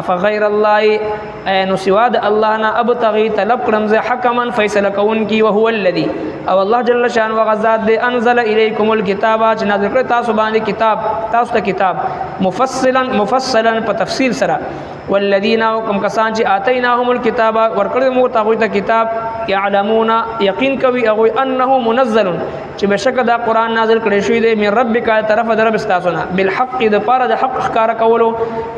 افغیر الله نو سوا د الله نه ابتغي طلب کړم زه حکما فیصله کون کی وهو الذي او الله جل شان وغزاد دے انزل الیکم الکتاب چې نازل کړ تاسو باندې کتاب تاسو ته کتاب مفصلا په تفصیل سره والذین کوم کسان چې اتیناهم الکتاب ورکړل مو ته کتاب يعلمون یقین کوي او انه منزل چې بشک دا قران نازل کړی شوی دی من ربک طرف در استاسونه بالحق د پاره د حق ښکارا کولو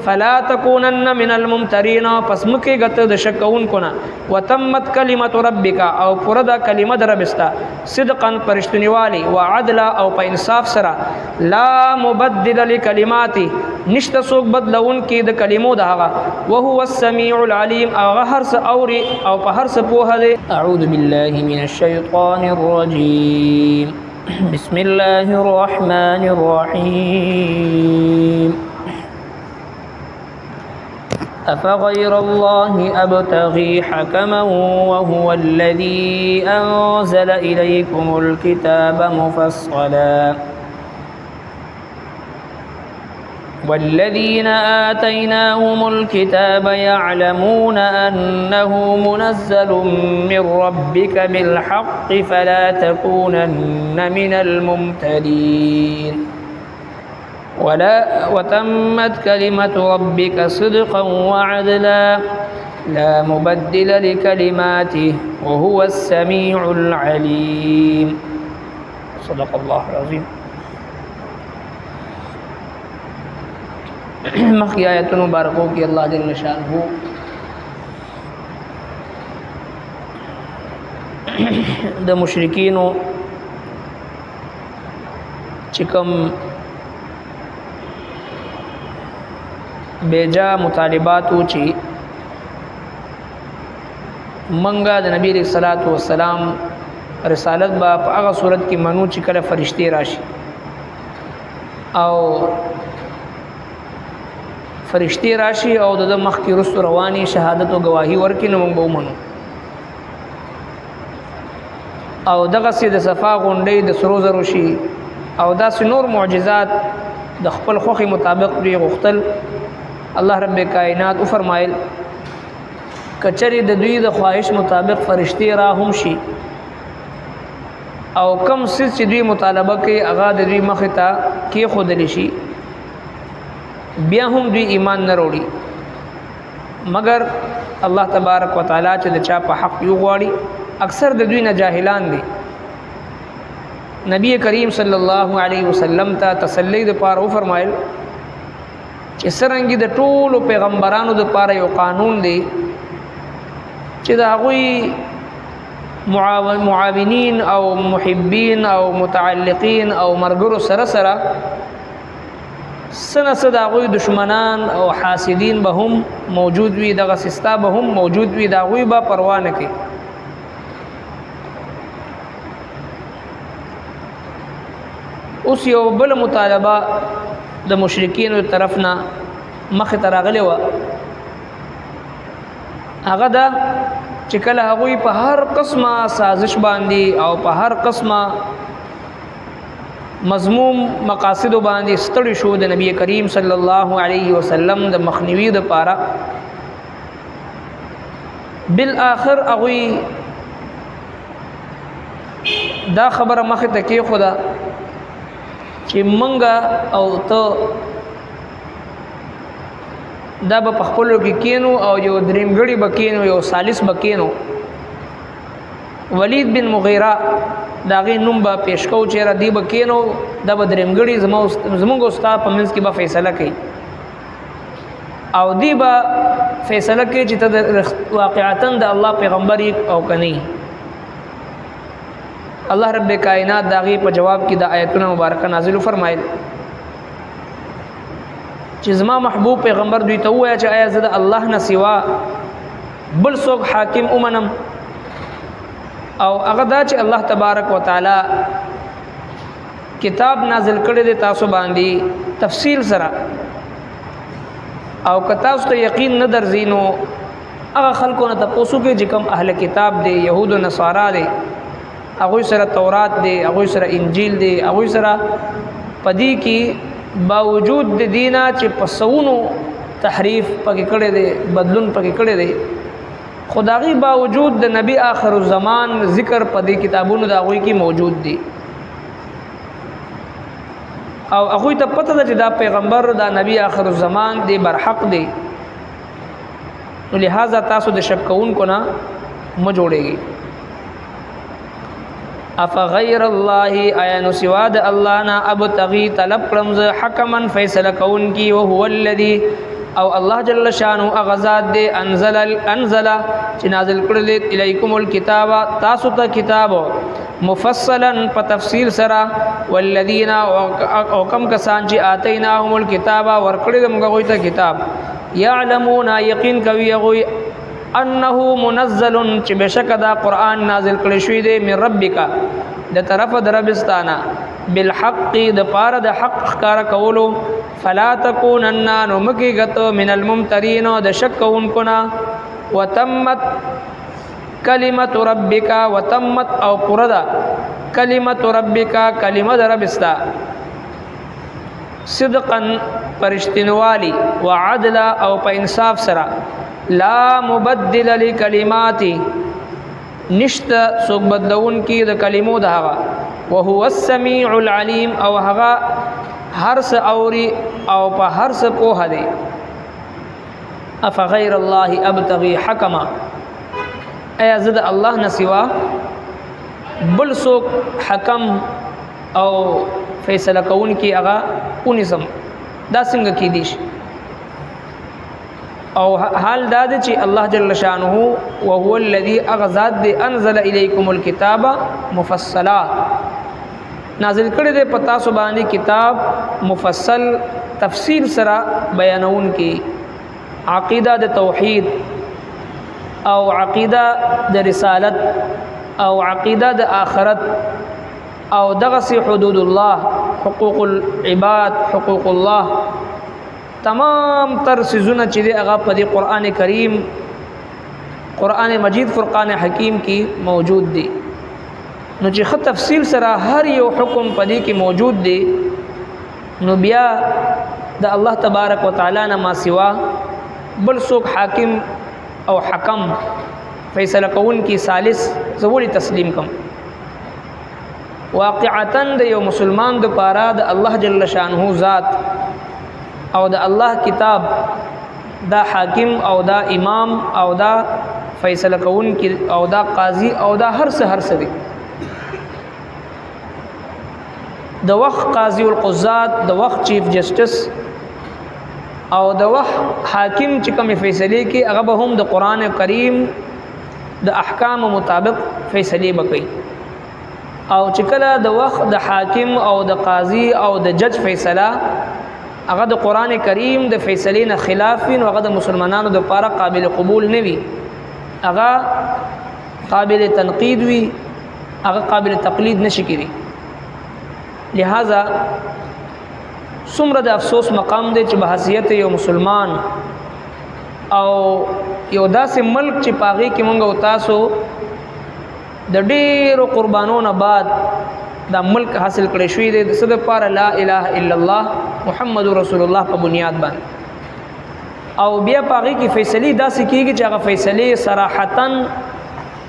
فلا تکونن من الممترین پس مکه غت د شکون کنا وتمت کلمت ربک او پر دا کلمه در بستا صدقا پرشتنیوالی وعدلا او په انصاف سره لا مبدل لکلماتی نشته سوق بدلون کې د کلمو دغه وهو السميع العليم او هر څه اوري او په هر څه پوهه دی اعوذ بالله من الشيطان الرجيم بسم الله الرحمن الرحيم أفغير الله أبتغي حكما وهو الذي أنزل إليكم الكتاب مفصلا والذين آتيناهم الكتاب يعلمون أنه منزل من ربك بالحق فلا تكونن من الممترين وتمت كلمة ربك صدقا وعدلا لا مبدل لكلماته وهو السميع العليم صدق الله العظيم مخی آیتون مبارکوں کی اللہ جل شانہ د مشرکینو چکم بیجا مطالباتو چی منگا د نبی علیہ الصلوۃ والسلام رسالت با هغه صورت کې منو چې کله فرشتي راشي او فرشتي راشي او د مخ کې رسو رواني شهادت او گواهی ورکې نو موږ به ومنو او دغه سي د صفا غونډې د سرو زرو شي او دا نور معجزات د خپل خوخي مطابق دی غختل الله رب کائنات او فرمایل کچری د دوی د خواهش مطابق فرشتي را هم شي او کم څه چې دوی مطالبه کوي هغه د دوی مخ ته کې خودل شي بیا هم دوی ایمان نه وروړي مگر الله تبارک وتعالى چې د چا په حق یو غواړي اکثر د دوی نه جاهلان دي نبی کریم صلی الله علیه وسلم ته تسلی د پاره او فرمایل چې سرنګي د ټولو پیغمبرانو د پاره یو قانون دی چې دا غوي معاونین او محبین او متعلقین او مرګرو سره سره سنه صدا غوی دشمنان او حاسدین به هم موجود وي دغه سستا به هم موجود وي دا غوی به پروا نه کوي اوس یو بل مطالبه د مشرکین طرفنا مخ ته راغلی و هغه دا چې کله هغوی په هر قسمه سازش باندې او په هر قسمه مضموم مقاصد باندې ستړي شو د نبی کریم صلی الله علیه وسلم د مخنیوي د پاره بالآخر هغوی دا خبره مخ ته کې خدا چې منګه او ته دا په خپلو کې کینو او یو دریمګړي بکینو یو ثالث بکینو ولید بن مغیره داغه نوم به پیش کو چې را دی بکینو د بدرمګړي زموږ استاد په منځ کې به فیصله کوي او دی به فیصله کوي چې ته واقعتا د الله پیغمبر او کني الله رب کائنات داغه په جواب کې د آیتونو مبارکه نازل فرمایل چې زما محبوب پیغمبر دوی ته وایي چې آیا زه د الله نه سوا بل څوک حاکم اومنم او هغه دا چې الله تبارک وتعالى کتاب نازل کړی دی تاسو باندې تفصیل سره او که تاسو ته یقین نه درځینو هغه خلکو نه تاسو کې چې کوم اهل کتاب دی يهود او نصارا دی هغه سره تورات دی هغه سره انجیل دی هغه سره پدې کې باوجود د دینه چې پسونو تحریف پکې کړی دی بدلون پکې کړی دی خدایي باوجود د نبی آخر الزمان ذکر په دې کتابونو د هغوی کې موجود دی او هغوی ته پته ده چې دا پیغمبر دا نبی آخر الزمان دی برحق دی نو لہذا تاسو د شک کوونکو نه مه جوړېږئ افغیر الله آیا نو سوا د الله نه ابتغي طلب کړم زه حکما فیصله کوونکی او هو الذی او الله جل شانه اغزاد دے انزل چې نازل کړل الیکم الکتاب تاسو ته کتاب مفصلا په تفصیل سره والذین او کم کسان چې آتیناهم الکتاب ورکړل موږ غوي ته کتاب یعلمون یقین کوي غوي انه منزل چې بشک دا قران نازل کړی شوی دی من ربک د طرف دربستانه بالحق د پاره د حق ښکار کولو فلا تکونن نمکیگت من الممترین د شکونکو نا وتمت کلمت ربک وتمت او پردا کلمت ربک کلمه ربستا صدقا پرشتنوالی وعدلا او په انصاف سره لا مبدل لکلماتی نشت سوک بدلون کی د کلمو د هغه وهو السمیع العلیم او هغه هر څه اوري او په هر څه پوهه دی افغیر الله ابتغي حکما ایا زد الله نه سوا بل څوک حکم او فیصله کون کی هغه اونیسم دا څنګه کی دي او حال دا دی چې الله جل شانه وهو الذي اغزاد دی انزل الیکم الکتاب مفصلا نازل کړی دی پتا سو باندې کتاب مفصل تفصیل سره بیانون کی عقیده د توحید او عقیده د رسالت او عقیده د آخرت او دغه حدود الله حقوق العباد حقوق الله تمام تر سيزونه چې هغه په دې قران کریم قران مجید فرقان حکیم کې موجود دي نو چې خط تفصیل سره هر یو حکم په دې کې موجود دی نو بیا د الله تبارک وتعالى نه ما سوا بل څوک حاکم او حکم فیصله کون کی ثالث زولی تسلیم کم واقعتا د یو مسلمان د پاره د الله جل شانه ذات او د الله کتاب دا حاکم او دا امام او دا فیصله کون کی او دا قاضی او دا هر څه دی د وخت قاضی القضات د وخت چیف جسټس او د وخت حاکم چې کوم فیصله کی هغه به هم د قران کریم د احکام مطابق فیصله وکړي او چې کله د وخت د حاکم او د قاضی او د جج فیصله هغه د قران کریم د فیصلې نه خلاف وي نو هغه د مسلمانانو د لپاره قابل قبول نه وي هغه قابل تنقید وي هغه قابل تقلید نشي کېږي لہذا څومره د افسوس مقام دی چې بحثیت یو مسلمان او یو داسې ملک چې پاغي کې مونږ او تاسو د ډېرو قربانونو بعد دا ملک حاصل کړی شوی دی د څه دپاره لا اله الا الله محمد رسول الله په بنیاد باندې او بیا پاغي کې فیصلې داسې کېږي چې هغه فیصلې صراحتاً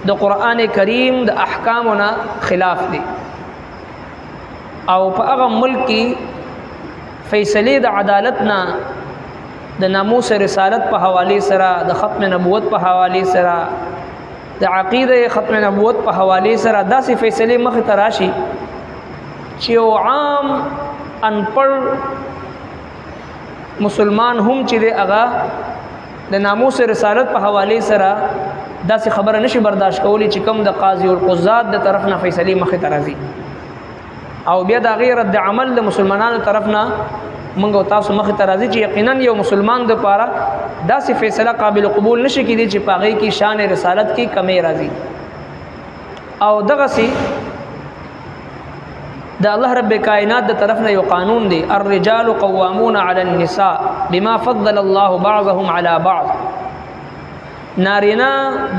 د قرآن کریم د احکامونه خلاف دي او په هغه ملک کې فیصلې د عدالت نه د ناموس رسالت په حواله سره د ختم نبوت په حواله سره د عقیده ختم نبوت په حواله سره داسې فیصلې مخ ته راشي چې یو عام انپړ مسلمان هم چې دی هغه د ناموس رسالت په حواله سره داسې خبره نشي برداشت کولی چې کوم د قاضي القضات د طرف نه فیصلې مخ ته راځي او بیا د غیر رد عمل د مسلمانانو طرف نه موږ او تاسو مخ ته راځي چې یقینا یو مسلمان د پاره داسې فیصله قابل قبول نشي کېدی چې پاغي کې شان رسالت کې کمی راځي او دغه سي د الله رب کائنات د طرف نه یو قانون دی الرجال قوامون علی النساء بما فضل الله بعضهم على بعض نارینا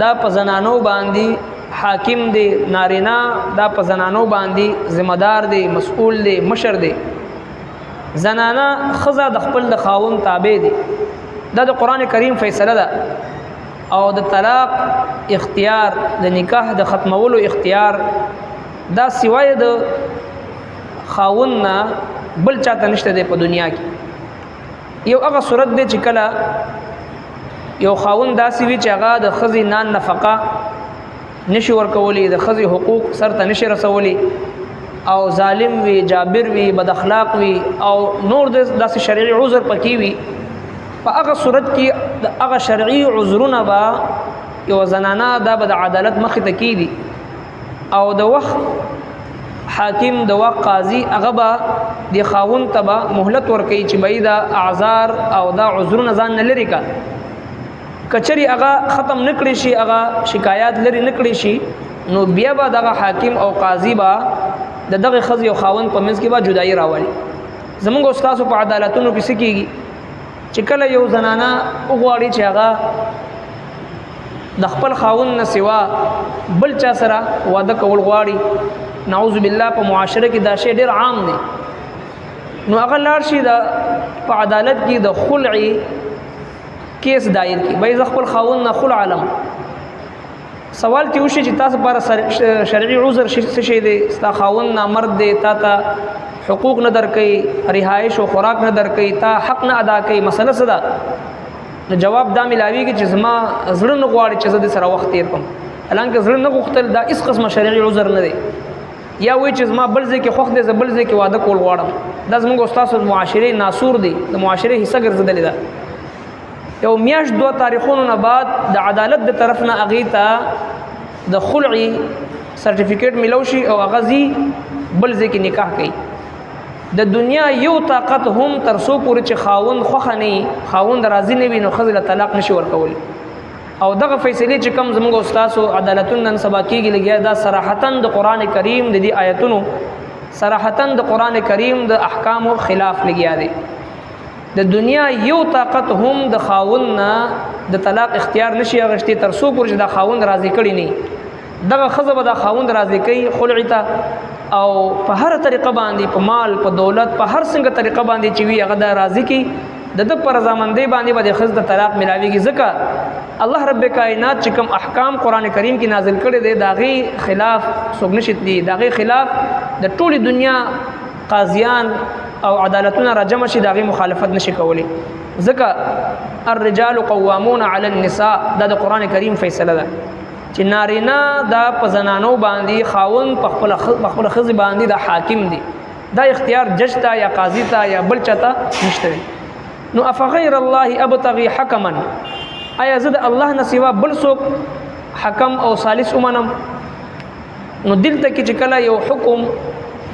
دا په زنانو باندې حاکم دی نارینا دا په زنانو باندې ذمہ دار دی مسئول دی مشر دی زنانا خزا د خپل د خاون تابع دي دا د قران کریم فیصله ده او د طلاق اختیار د نکاح د ختمولو اختیار دا سوای د خاوند نه بل چاته نشته دی په دنیا کې یو هغه صورت دی چې کله یو خاوند داسې وي چې هغه د ښځې نان نفقه نشي ورکولی د ښځې حقوق سر ته نشي رسولی او ظالم وي جابر وي بد اخلاق وي او نور داسې شرعي عذر پکې وي په هغه صورت کې د هغه شرعي عذرونه به یو زنانه دا به د عدالت مخې ته کیږي او د وخت حاکم د وخت قاضي هغه به د خاوند ته به مهلت ورکوي چې به دا اعذار او دا عذرونه ځان نه لري کا کچری هغه ختم نکړي شي هغه شکایات لري نکړي شي نو بیا به دغه حاکم او قاضي به دغه خزي او خاوند په منځ کې به جدایي راولي زمونږ استاد په عدالتونو کې سکیږي چې کله یو زنانه وغواړي چې هغه د خپل خاوند نه سوا بل چا سره واده کول غواړي نعوذ بالله په معاشره کې دا شی ډیر عام دی نو هغه لار شي د په عدالت کې د خلعي کیس دایر کی بای خپل خاوند نه خلع علم سوال تی وشي چې تاسو پر شرعي عذر شي دی ستا خاوند نه مرد دی تا حقوق نه درکې رهایش او خوراک نه درکې تا حق نه ادا کوي مسله صدا نو جواب دا ملاویږي چې زما زړه نه غواړي چې زه د سره وخت تیر کوم الانکه زړه نه غوښتل دا اس قسمه شرعي عذر نه دی یا وای چې زما بل ځای کې خوښ دی زه بل ځای کې واده کول غواړم دا زموږ استاد معاشري ناسور دی د معاشري حصہ ګرځیدل دی یو میاش 2 تاریخونو نه بعد د عدالت د طرف نه اغیتا د خلعي سرټیفیکیټ ملوشي او غزي بل ځکه نکاح کوي د دنیا یو طاقت هم تر سو پورې چې خاوند خوخه نه خاوند راضي نه وي نو خزل طلاق نشي ورکول او دغه فیصله چې کم زموږ استادو عدالتون نن سبا کېږي لګیا دا صراحتاً د قران کریم د دې آیتونو صراحتاً د قران کریم د احکامو خلاف لګیا دی د دنیا یو طاقت هم د خاوند نه د طلاق اختیار نشي غشتي تر سو پورې د خاوند راضي کړي نه دغه خزه به د خاوند راضي کوي خلعي ته او په هر طریقه باندې په مال په دولت په هر څنګه طریقه باندې چې وی هغه د راضي کی د پر رضامندۍ باندې به د خزه د طلاق ملاويږي ځکه الله رب کائنات چې کوم احکام قران کریم کې نازل کړي دي داغي خلاف څوک نشي دي داغي خلاف د ټولي دنیا قاضیان او عدالتونه راجم شي داغي مخالفت نشي کولی ځکه الرجال قوامون علی النساء دا د قران کریم فیصله ده چې نارینه دا په زنانو باندې خاوند په خپل خزي باندې د حاکم دي دا اختیار جج ته یا قاضي ته یا بل چاته نشته نو افغیر الله ابتغي حکما ایا زه د الله نه سوا بل څوک حکم او ثالث ومنم نو دلته کې چې کله یو حکم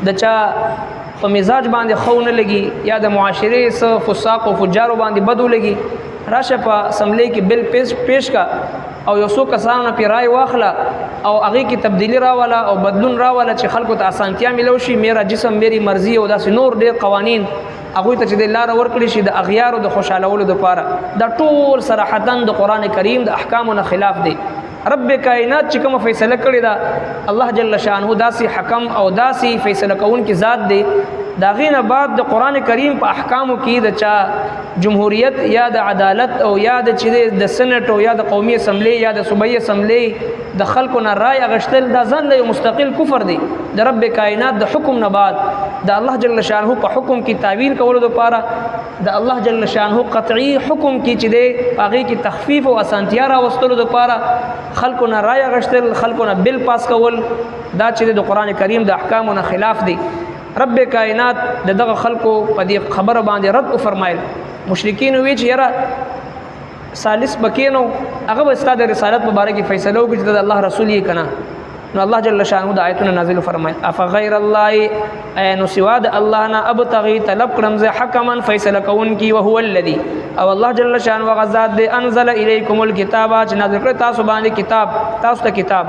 د چا په مزاج باندې خونه لګي یا د معاشره سره فساق او فجار باندې بدو لګي راشه په اسمبلی کې بل پیش کا او یو څو کسانو په رائے واخله او هغه کې تبدیلی راولا او بدلون راولا چې خلکو ته اسانتیا ملو شي میرا جسم میری مرضی او داس نور ډیر قوانین هغه ته چې د لار ورکړي شي د اغیار او د خوشالولو لپاره دا ټول صراحتاً د قران کریم د احکامونو خلاف دی رب کائنات چې کوم فیصله کړی دا الله جل شانه داسي حکم او داسي فیصله کون کی ذات دی دا غینه بعد د قران کریم په احکامو کې د چا جمهوریت یا د عدالت او یا د چې د سنټ او یا د قومي اسمبلی یا د صوبایي اسمبلی د خلکو نه رائے اغشتل دا ځان له مستقل کفر دی د رب کائنات د حکم نه بعد د الله جل شانه په حکم کې تعویل کولو لپاره د الله جل شانه قطعی حکم کې چې دی هغه کې تخفیف او اسانتیا راوستلو لپاره خلکو نه رائے اغشتل خلکو نه بل پاس کول دا چې د قران کریم د احکامو نه خلاف دی رب کائنات دغه خلکو په دې خبره باندې رد او فرمایل مشرکین وی چې یاره ثالث بکینو هغه به ستاسو د رسالت مبارک فیصله وکړي چې د الله رسول یې کنا نو الله جل شانه د آیتونو نازل فرمایل اف غیر الله نو سوا د الله نه ابتغي طلب کړم زه حکما فیصله کون کی او هو الذی او الله جل شانه وغزاد دې انزل الیکم الکتاب چې نازل کړ تاسو باندې کتاب تاسو ته کتاب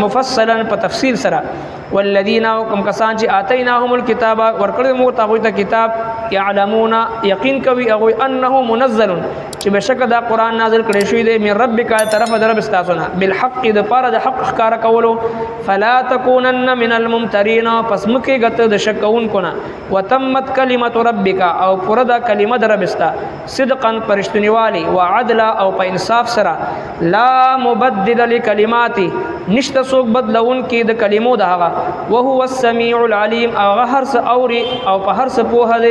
مفصلا په تفصیل سره والذین کوم کسان چې اتیناهم الکتاب ورکړل مو تاسو ته کتاب یعلمون یقین کوي او انه منزل چې بشک دا قران نازل کړی شوی دی من ربک طرف در رب استاسونه بالحق د پاره د حق ښکار خبر کولو فلا تکونن من الممترین پس مکه غت د شکون کنا وتمت کلمت ربک او پردا کلمه در ربستا صدقا پرشتنیوالی وعدلا او په انصاف سره لا مبدل لکلماتی نشته سوک بدلون کی د کلمو د هغه وهو السمیع العلیم او هر څه اوري او په هر څه پوهه